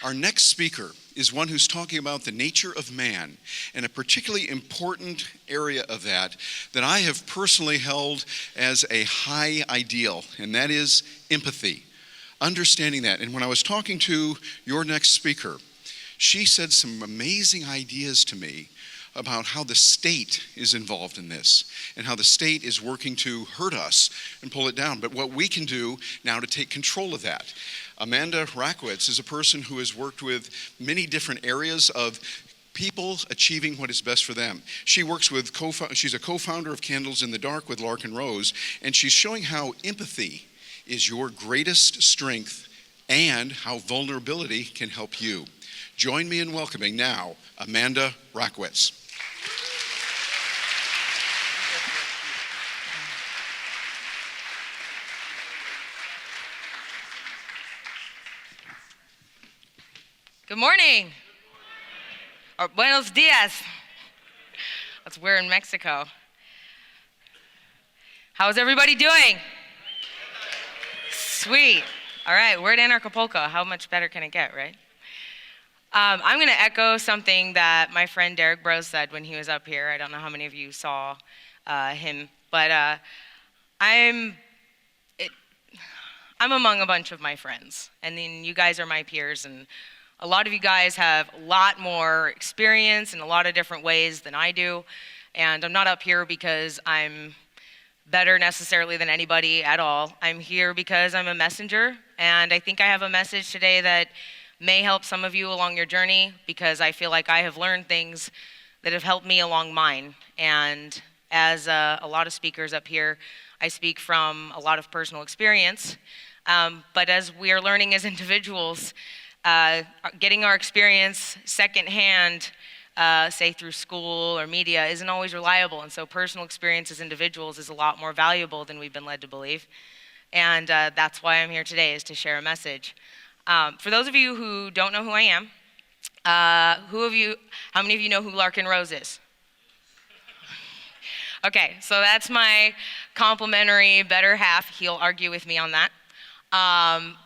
Our next speaker is one who's talking about the nature of man, and a particularly important area of that I have personally held as a high ideal, and that is empathy. Understanding that. And when I was talking to your next speaker, she said some amazing ideas to me about how the state is involved in this and how the state is working to hurt us and pull it down. But what we can do now to take control of that. Amanda Rachwitz is a person who has worked with many different areas of people achieving what is best for them. She works with, she's a co-founder of Candles in the Dark with Lark and Rose, and she's showing how empathy is your greatest strength and how vulnerability can help you. Join me in welcoming now Amanda Rachwitz. Good morning. Or buenos dias. That's we're in Mexico. How's everybody doing? Sweet. All right, we're at Anarchapulco. How much better can it get, right? I'm going to echo something that my friend Derek Bros said when he was up here. I don't know how many of you saw him, but I'm among a bunch of my friends, and then you guys are my peers, and a lot of you guys have a lot more experience in a lot of different ways than I do, and I'm not up here because I'm better necessarily than anybody at all. I'm here because I'm a messenger, and I think I have a message today that may help some of you along your journey, because I feel like I have learned things that have helped me along mine. And as a lot of speakers up here, I speak from a lot of personal experience, but as we are learning as individuals, getting our experience secondhand, say through school or media, isn't always reliable. And so personal experience as individuals is a lot more valuable than we've been led to believe. And that's why I'm here today, is to share a message. For those of you who don't know who I am, how many of you know who Lark and Rose is? Okay, so that's my complimentary better half. He'll argue with me on that.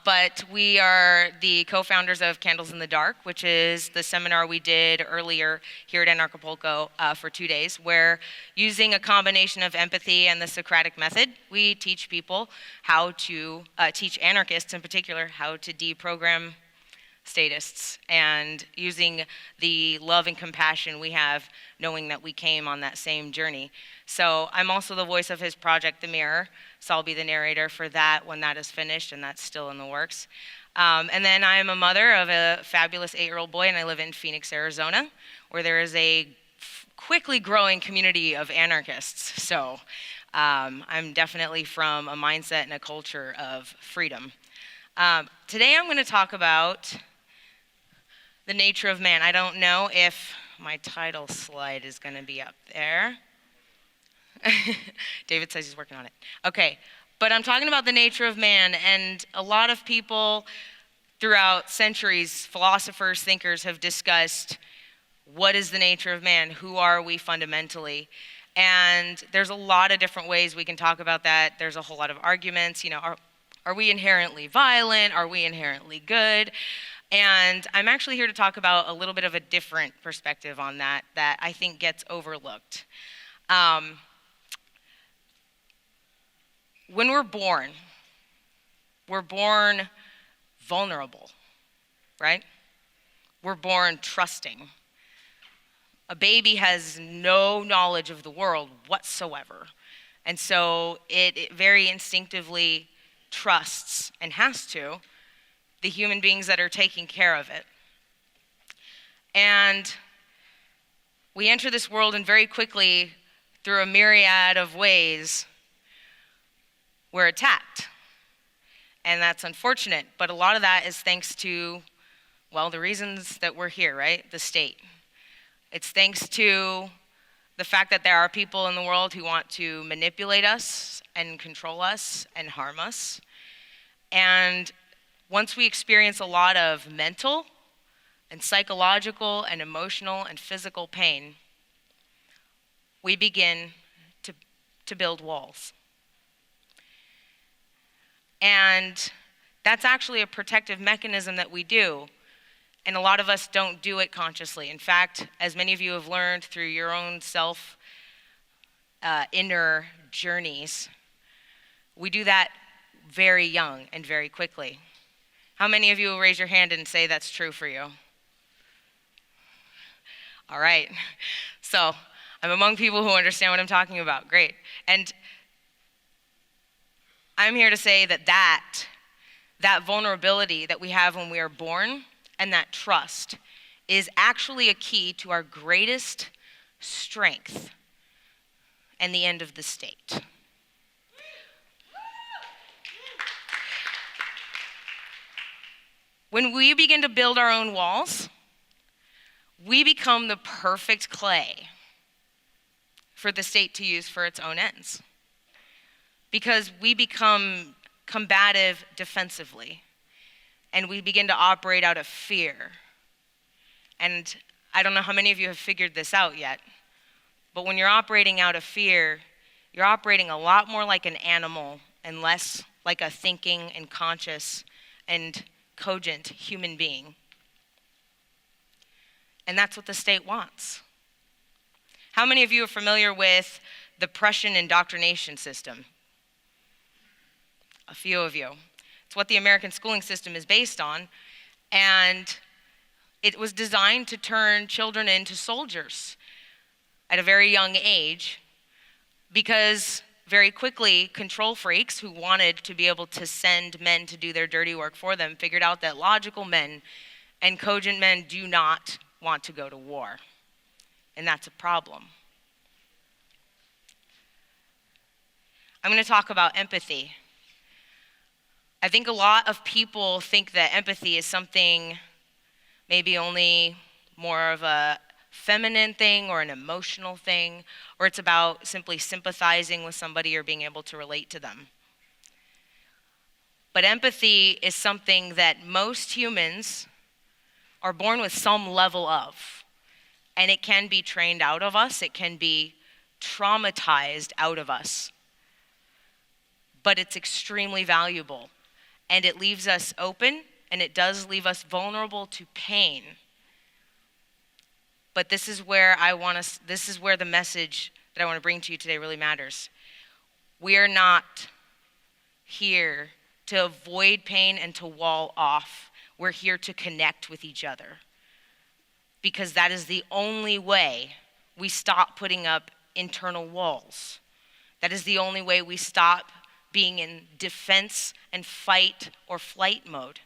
But we are the co-founders of Candles in the Dark, which is the seminar we did earlier here at Anarchapulco for 2 days, where using a combination of empathy and the Socratic method, we teach people how to, teach anarchists in particular, how to deprogram statists, and using the love and compassion we have, knowing that we came on that same journey. So I'm also the voice of his project, The Mirror, so I'll be the narrator for that when that is finished, and that's still in the works. And then I am a mother of a fabulous 8-year-old boy, and I live in Phoenix, Arizona, where there is a quickly growing community of anarchists. So I'm definitely from a mindset and a culture of freedom. Today I'm going to talk about the nature of man. I don't know if my title slide is going to be up there. David says he's working on it. Okay, but I'm talking about the nature of man, and a lot of people throughout centuries, philosophers, thinkers, have discussed what is the nature of man, who are we fundamentally, and there's a lot of different ways we can talk about that. There's a whole lot of arguments, are we inherently violent? Are we inherently good? And I'm actually here to talk about a little bit of a different perspective on that I think gets overlooked. When we're born vulnerable, right? We're born trusting. A baby has no knowledge of the world whatsoever. And so it very instinctively trusts, and has to, the human beings that are taking care of it. And we enter this world, and very quickly, through a myriad of ways, we're attacked. And that's unfortunate, but a lot of that is thanks to, well, the reasons that we're here, right? The state. It's thanks to the fact that there are people in the world who want to manipulate us and control us and harm us. And once we experience a lot of mental and psychological and emotional and physical pain, we begin to build walls. And that's actually a protective mechanism that we do And a lot of us don't do it consciously. In fact, as many of you have learned through your own inner journeys, we do that very young and very quickly. How many of you will raise your hand and say that's true for you? All right. So I'm among people who understand what I'm talking about. Great. And I'm here to say that vulnerability that we have when we are born and that trust is actually a key to our greatest strength and the end of the state. When we begin to build our own walls, we become the perfect clay for the state to use for its own ends. Because we become combative defensively, and we begin to operate out of fear. And I don't know how many of you have figured this out yet, but when you're operating out of fear, you're operating a lot more like an animal and less like a thinking and conscious and cogent human being. And that's what the state wants. How many of you are familiar with the Prussian indoctrination system? A few of you. It's what the American schooling system is based on, and it was designed to turn children into soldiers at a very young age, because very quickly control freaks who wanted to be able to send men to do their dirty work for them figured out that logical men and cogent men do not want to go to war, and that's a problem. I'm going to talk about empathy. I think a lot of people think that empathy is something maybe only more of a feminine thing or an emotional thing, or it's about simply sympathizing with somebody or being able to relate to them. But empathy is something that most humans are born with some level of, and it can be trained out of us, it can be traumatized out of us, but it's extremely valuable. And it leaves us open, and it does leave us vulnerable to pain. But this is where the message that I want to bring to you today really matters. We are not here to avoid pain and to wall off. We're here to connect with each other. Because that is the only way we stop putting up internal walls. That is the only way we stop being in defense and fight or flight mode.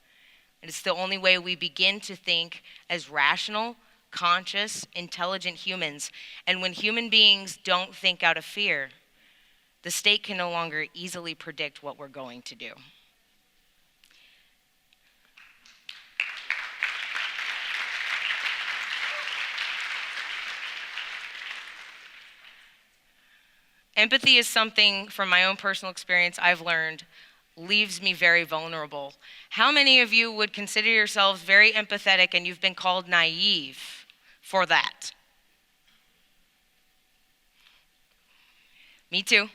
And it's the only way we begin to think as rational, conscious, intelligent humans. And when human beings don't think out of fear, the state can no longer easily predict what we're going to do. Empathy is something, from my own personal experience, I've learned leaves me very vulnerable. How many of you would consider yourselves very empathetic and you've been called naive for that? Me too.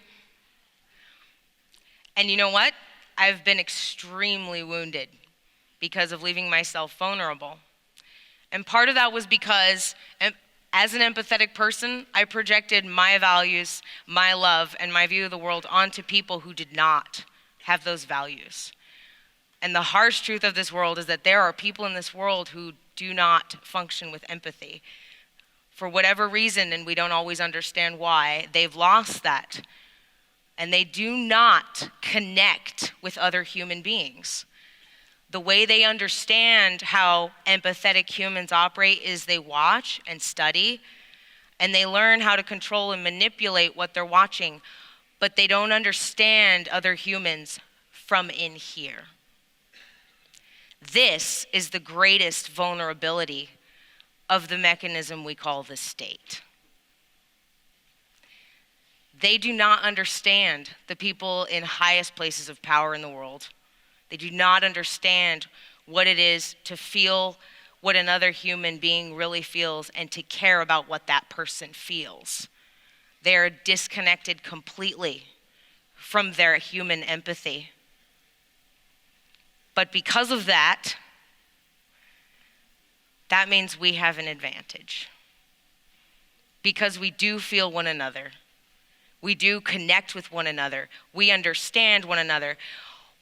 And you know what? I've been extremely wounded because of leaving myself vulnerable. And part of that was because as an empathetic person, I projected my values, my love, and my view of the world onto people who did not have those values. And the harsh truth of this world is that there are people in this world who do not function with empathy. For whatever reason, and we don't always understand why, they've lost that. And they do not connect with other human beings. The way they understand how empathetic humans operate is they watch and study, and they learn how to control and manipulate what they're watching, but they don't understand other humans from in here. This is the greatest vulnerability of the mechanism we call the state. They do not understand the people in highest places of power in the world. They do not understand what it is to feel what another human being really feels and to care about what that person feels. They are disconnected completely from their human empathy. But because of that, that means we have an advantage. Because we do feel one another. We do connect with one another. We understand one another.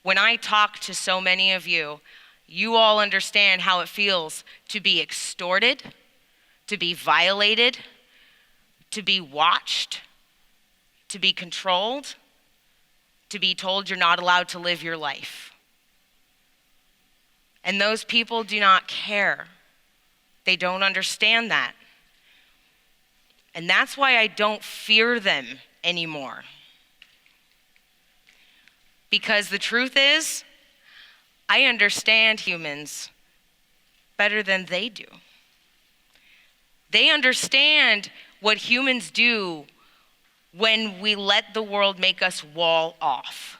When I talk to so many of you, you all understand how it feels to be extorted, to be violated, to be watched, to be controlled, to be told you're not allowed to live your life. And those people do not care. They don't understand that. And that's why I don't fear them anymore. Because the truth is, I understand humans better than they do. They understand what humans do when we let the world make us wall off.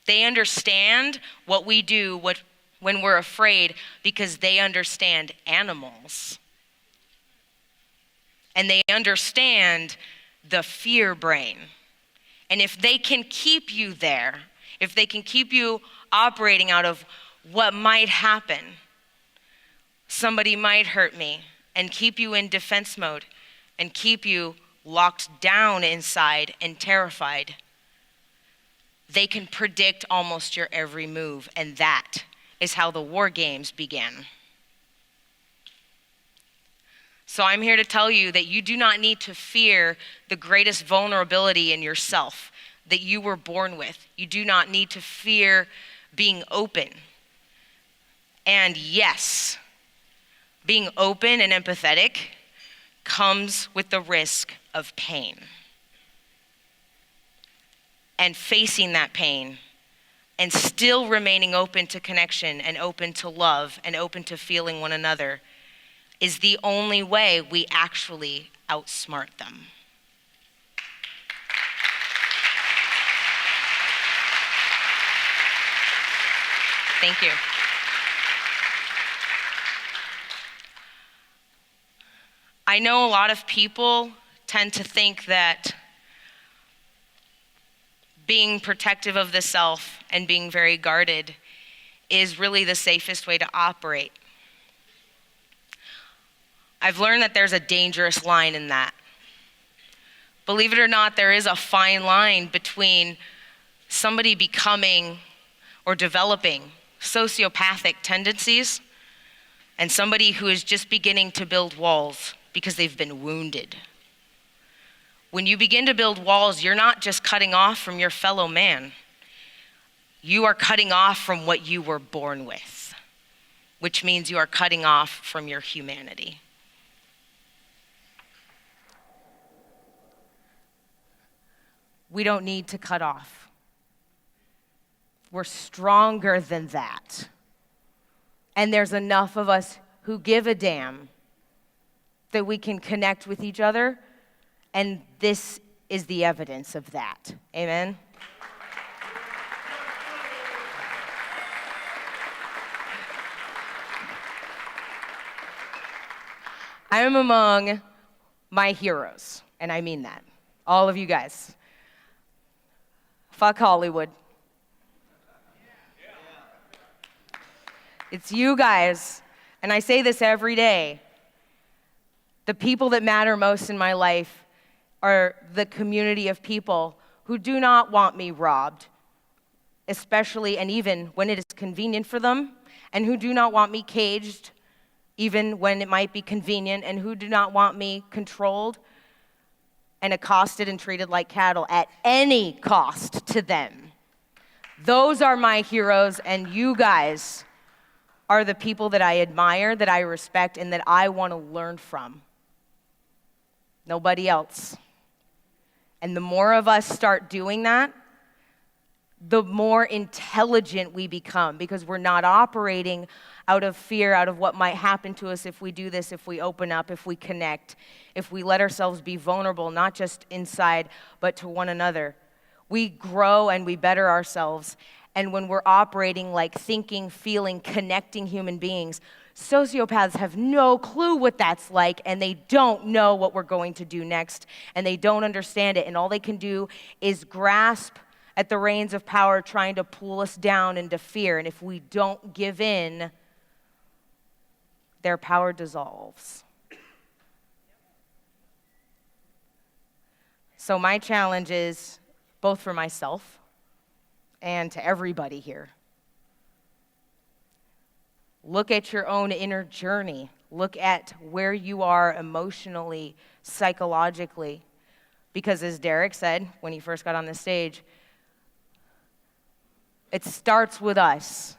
They understand what we do when we're afraid because they understand animals. And they understand the fear brain. And if they can keep you there, if they can keep you operating out of what might happen, somebody might hurt me, and keep you in defense mode, and keep you locked down inside and terrified, they can predict almost your every move. And that is how the war games began. So I'm here to tell you that you do not need to fear the greatest vulnerability in yourself that you were born with. You do not need to fear being open. And yes, being open and empathetic comes with the risk of pain. And facing that pain and still remaining open to connection and open to love and open to feeling one another is the only way we actually outsmart them. Thank you. I know a lot of people tend to think that being protective of the self and being very guarded is really the safest way to operate. I've learned that there's a dangerous line in that. Believe it or not, there is a fine line between somebody becoming or developing sociopathic tendencies and somebody who is just beginning to build walls because they've been wounded. When you begin to build walls, you're not just cutting off from your fellow man. You are cutting off from what you were born with, which means you are cutting off from your humanity. We don't need to cut off. We're stronger than that. And there's enough of us who give a damn that we can connect with each other, and this is the evidence of that. Amen? I am among my heroes, and I mean that. All of you guys. Fuck Hollywood. It's you guys, and I say this every day. The people that matter most in my life are the community of people who do not want me robbed, especially and even when it is convenient for them, and who do not want me caged, even when it might be convenient, and who do not want me controlled and accosted and treated like cattle at any cost to them. Those are my heroes, and you guys are the people that I admire, that I respect, and that I want to learn from. Nobody else. And the more of us start doing that, the more intelligent we become, because we're not operating out of fear, out of what might happen to us if we do this, if we open up, if we connect, if we let ourselves be vulnerable, not just inside, but to one another. We grow and we better ourselves. And when we're operating like thinking, feeling, connecting human beings, sociopaths have no clue what that's like, and they don't know what we're going to do next, and they don't understand it, and all they can do is grasp at the reins of power, trying to pull us down into fear. And if we don't give in, their power dissolves. So my challenge is, both for myself and to everybody here, look at your own inner journey. Look at where you are emotionally, psychologically. Because as Derek said when he first got on the stage, it starts with us.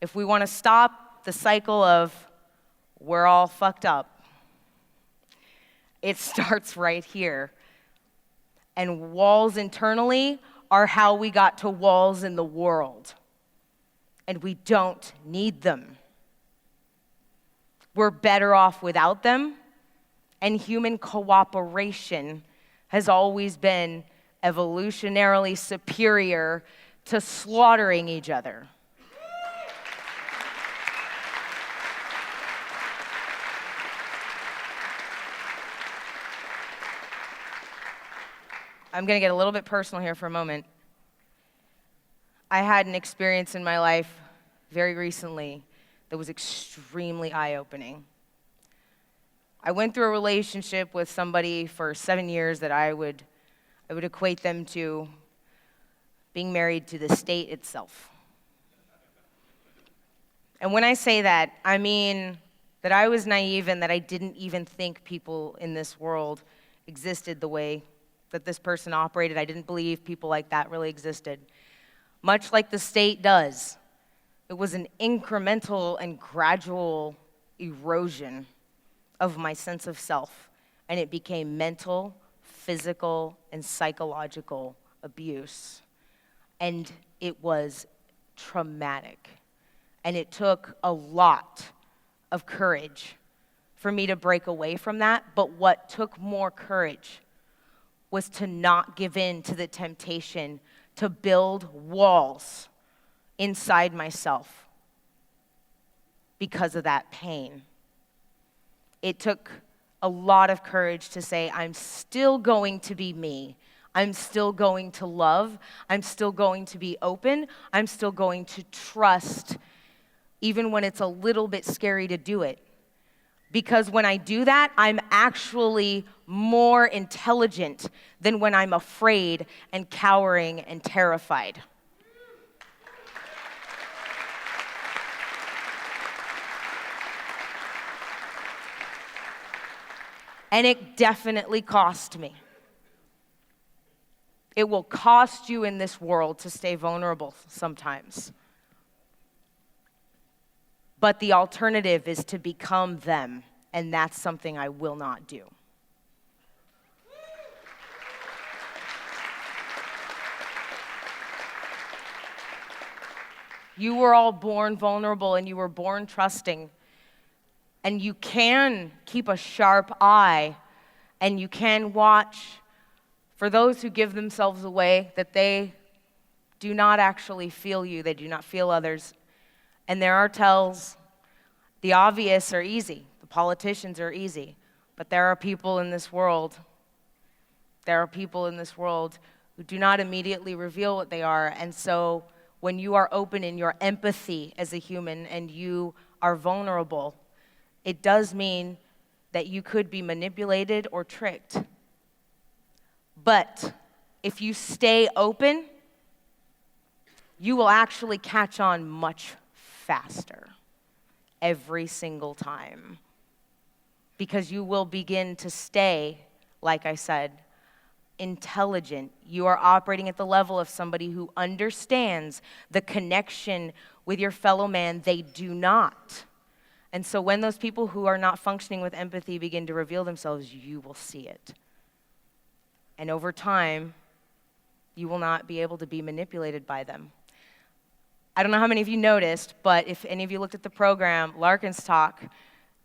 If we want to stop the cycle of we're all fucked up, it starts right here. And walls internally are how we got to walls in the world. And we don't need them. We're better off without them. And human cooperation has always been evolutionarily superior to slaughtering each other. I'm going to get a little bit personal here for a moment. I had an experience in my life very recently that was extremely eye-opening. I went through a relationship with somebody for 7 years that I would equate them to being married to the state itself. And when I say that, I mean that I was naive and that I didn't even think people in this world existed the way that this person operated. I didn't believe people like that really existed. Much like the state does, it was an incremental and gradual erosion of my sense of self, and it became mental, physical, and psychological abuse. And it was traumatic. And it took a lot of courage for me to break away from that, but what took more courage was to not give in to the temptation to build walls inside myself because of that pain. It took a lot of courage to say, I'm still going to be me. I'm still going to love. I'm still going to be open. I'm still going to trust, even when it's a little bit scary to do it. Because when I do that, I'm actually more intelligent than when I'm afraid and cowering and terrified. And it definitely cost me. It will cost you in this world to stay vulnerable sometimes. But the alternative is to become them, and that's something I will not do. You were all born vulnerable, and you were born trusting. And you can keep a sharp eye, and you can watch for those who give themselves away, that they do not actually feel you, they do not feel others. And there are tells. The obvious are easy. The politicians are easy. But there are people in this world who do not immediately reveal what they are. And so when you are open in your empathy as a human and you are vulnerable, it does mean that you could be manipulated or tricked. But if you stay open, you will actually catch on much faster every single time. Because you will begin to stay, like I said, intelligent. You are operating at the level of somebody who understands the connection with your fellow man. They do not. And so when those people who are not functioning with empathy begin to reveal themselves, you will see it. And over time, you will not be able to be manipulated by them. I don't know how many of you noticed, but if any of you looked at the program, Larkin's talk,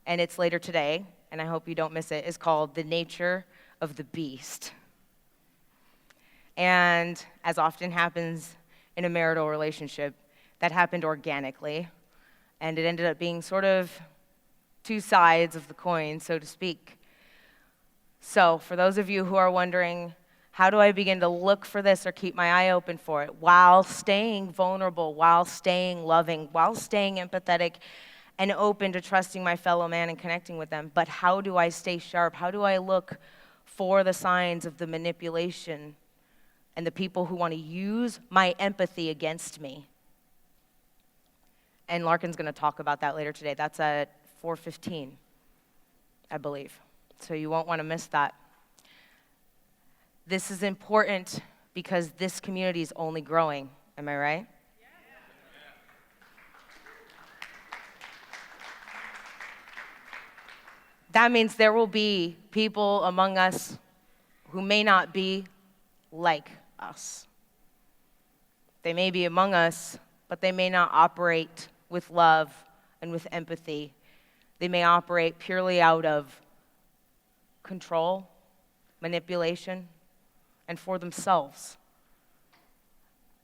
and it's later today, and I hope you don't miss it, is called The Nature of the Beast. And as often happens in a marital relationship, that happened organically, and it ended up being sort of two sides of the coin, so to speak. So for those of you who are wondering, how do I begin to look for this or keep my eye open for it while staying vulnerable, while staying loving, while staying empathetic, and open to trusting my fellow man and connecting with them. But how do I stay sharp? How do I look for the signs of the manipulation and the people who want to use my empathy against me? And Larkin's going to talk about that later today. That's at 4:15, I believe. So you won't want to miss that. This is important because this community is only growing. Am I right? That means there will be people among us who may not be like us. They may be among us, but they may not operate with love and with empathy. They may operate purely out of control, manipulation, and for themselves.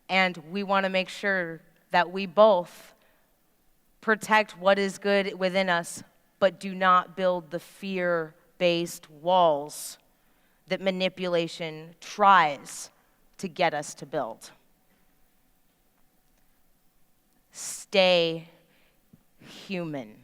And we want to make sure that we both protect what is good within us, but do not build the fear-based walls that manipulation tries to get us to build. Stay human.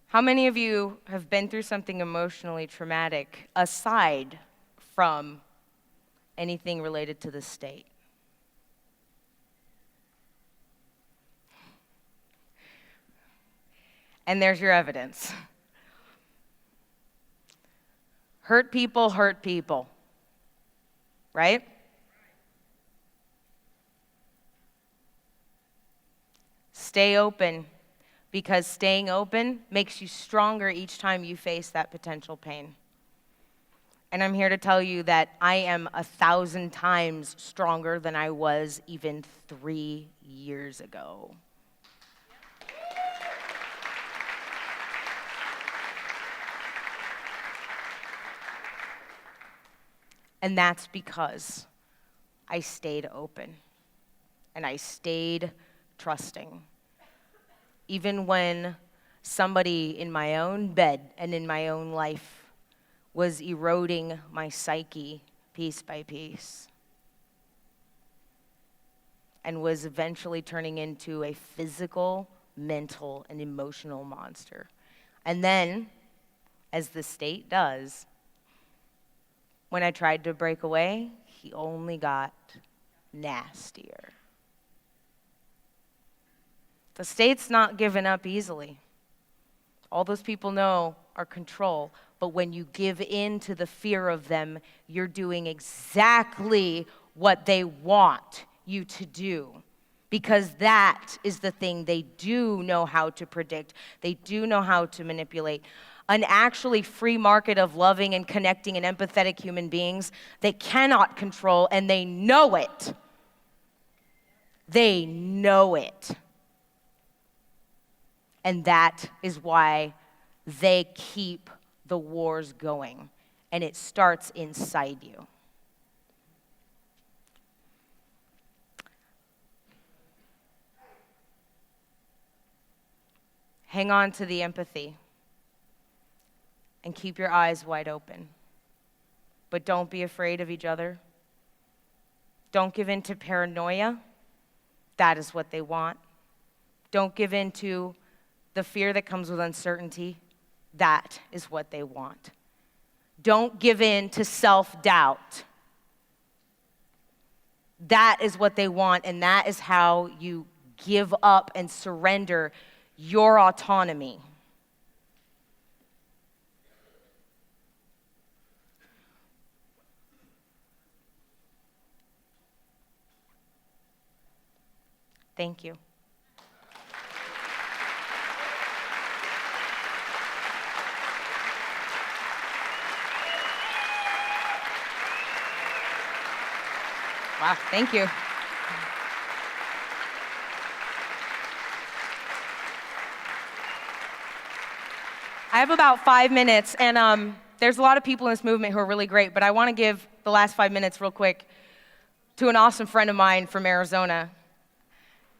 How many of you have been through something emotionally traumatic aside from anything related to the state? And there's your evidence. Hurt people, right? Stay open, because staying open makes you stronger each time you face that potential pain. And I'm here to tell you that I am 1,000 times stronger than I was even 3 years ago. And that's because I stayed open and I stayed trusting. Even when somebody in my own bed and in my own life was eroding my psyche piece by piece and was eventually turning into a physical, mental, and emotional monster. And then, as the state does, when I tried to break away, he only got nastier. The state's not given up easily. All those people know are control. But when you give in to the fear of them, you're doing exactly what they want you to do. Because that is the thing they do know how to predict. They do know how to manipulate. An actually free market of loving and connecting and empathetic human beings, they cannot control, and they know it. They know it. And that is why they keep the wars going. And it starts inside you. Hang on to the empathy. And keep your eyes wide open. But don't be afraid of each other. Don't give in to paranoia. That is what they want. Don't give in to the fear that comes with uncertainty. That is what they want. Don't give in to self-doubt. That is what they want, and that is how you give up and surrender your autonomy. Thank you. Wow, thank you. I have about 5 minutes, and there's a lot of people in this movement who are really great, but I want to give the last 5 minutes real quick to an awesome friend of mine from Arizona.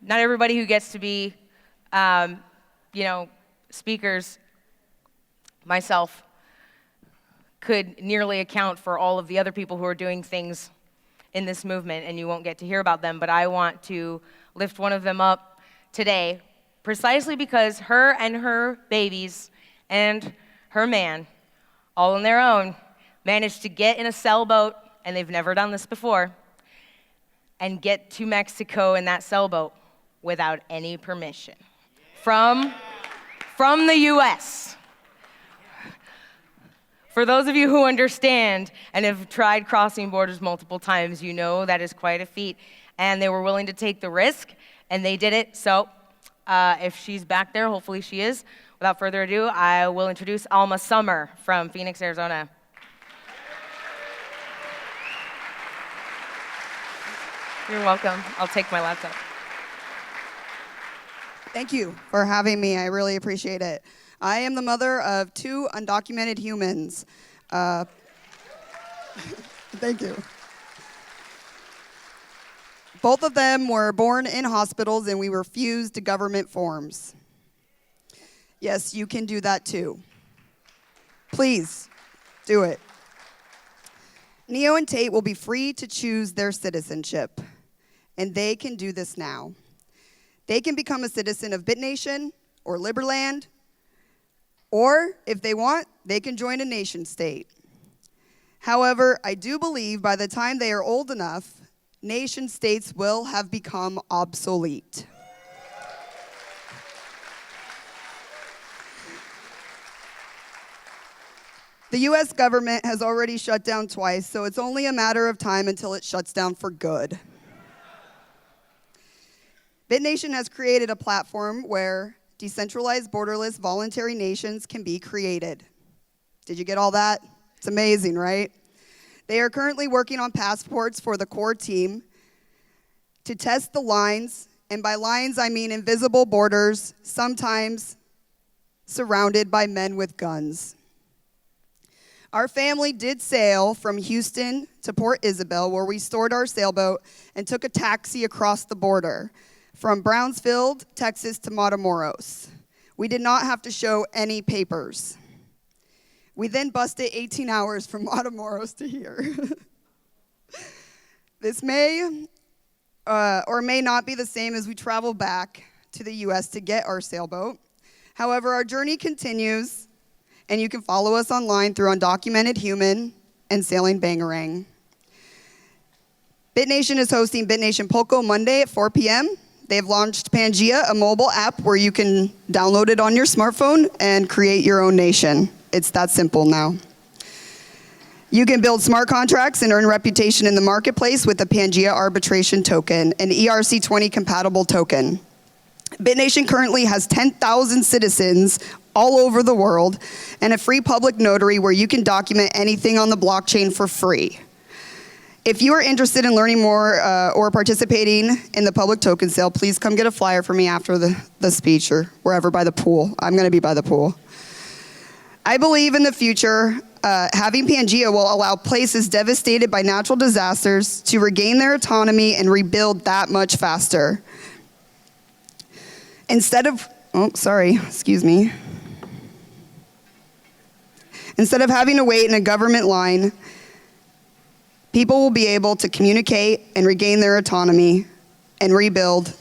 Not everybody who gets to be, speakers, myself, could nearly account for all of the other people who are doing things in this movement, and you won't get to hear about them, but I want to lift one of them up today, precisely because her and her babies and her man, all on their own, managed to get in a sailboat, and they've never done this before, and get to Mexico in that sailboat without any permission from the US. For those of you who understand and have tried crossing borders multiple times, you know that is quite a feat. And they were willing to take the risk, and they did it. So if she's back there, hopefully she is. Without further ado, I will introduce Alma Summer from Phoenix, Arizona. You're welcome. I'll take my laptop. Thank you for having me. I really appreciate it. I am the mother of 2 undocumented humans. Thank you. Both of them were born in hospitals, and we were fused to government forms. Yes, you can do that too. Please, do it. Neo and Tate will be free to choose their citizenship, and they can do this now. They can become a citizen of BitNation or Liberland, or, if they want, they can join a nation state. However, I do believe by the time they are old enough, nation states will have become obsolete. The US government has already shut down twice, so it's only a matter of time until it shuts down for good. BitNation has created a platform where decentralized, borderless, voluntary nations can be created. Did you get all that? It's amazing, right? They are currently working on passports for the core team to test the lines, and by lines I mean invisible borders, sometimes surrounded by men with guns. Our family did sail from Houston to Port Isabel, where we stored our sailboat and took a taxi across the border from Brownsville, Texas to Matamoros. We did not have to show any papers. We then busted 18 hours from Matamoros to here. This may or may not be the same as we travel back to the US to get our sailboat. However, our journey continues, and you can follow us online through Undocumented Human and Sailing Bangarang. BitNation is hosting Anarchapulco Monday at 4 p.m. They've launched Pangea, a mobile app where you can download it on your smartphone and create your own nation. It's that simple now. You can build smart contracts and earn reputation in the marketplace with the Pangea arbitration token, an ERC20 compatible token. BitNation currently has 10,000 citizens all over the world and a free public notary where you can document anything on the blockchain for free. If you are interested in learning more or participating in the public token sale, please come get a flyer for me after the speech or wherever by the pool. I'm going to be by the pool. I believe in the future, having Pangea will allow places devastated by natural disasters to regain their autonomy and rebuild that much faster. Instead of having to wait in a government line, people will be able to communicate and regain their autonomy and rebuild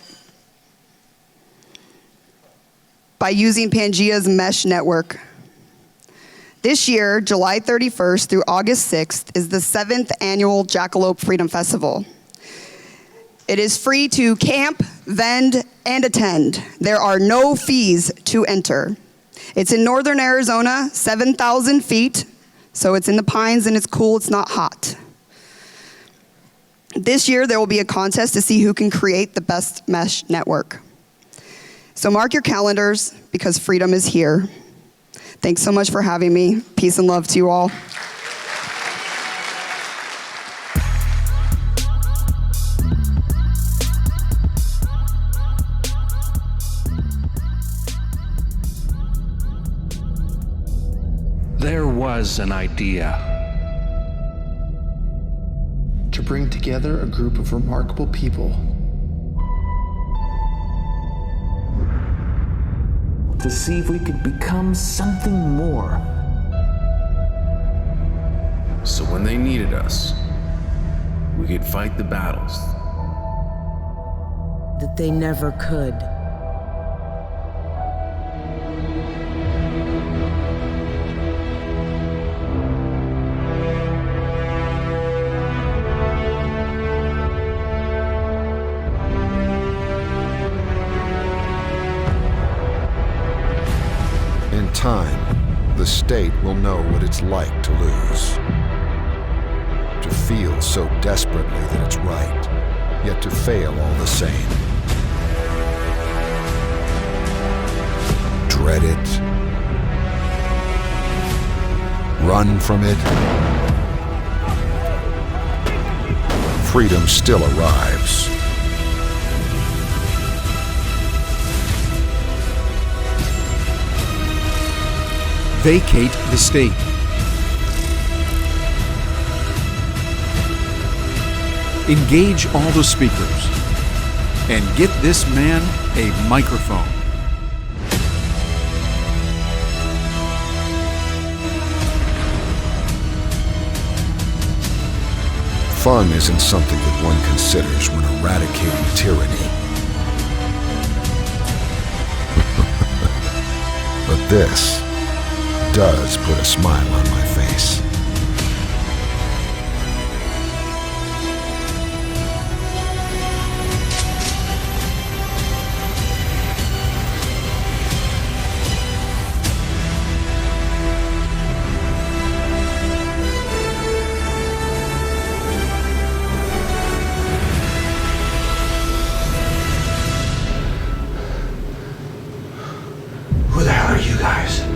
by using Pangea's mesh network. This year, July 31st through August 6th, is the 7th annual Jackalope Freedom Festival. It is free to camp, vend, and attend. There are no fees to enter. It's in northern Arizona, 7,000 feet, so it's in the pines and it's cool, it's not hot. This year, there will be a contest to see who can create the best mesh network. So mark your calendars, because freedom is here. Thanks so much for having me. Peace and love to you all. There was an idea to bring together a group of remarkable people to see if we could become something more. So when they needed us, we could fight the battles that they never could. In time, the state will know what it's like to lose. To feel so desperately that it's right, yet to fail all the same. Dread it. Run from it. Freedom still arrives. Vacate the state. Engage all the speakers and get this man a microphone. Fun isn't something that one considers when eradicating tyranny. But this does put a smile on my face. Who the hell are you guys?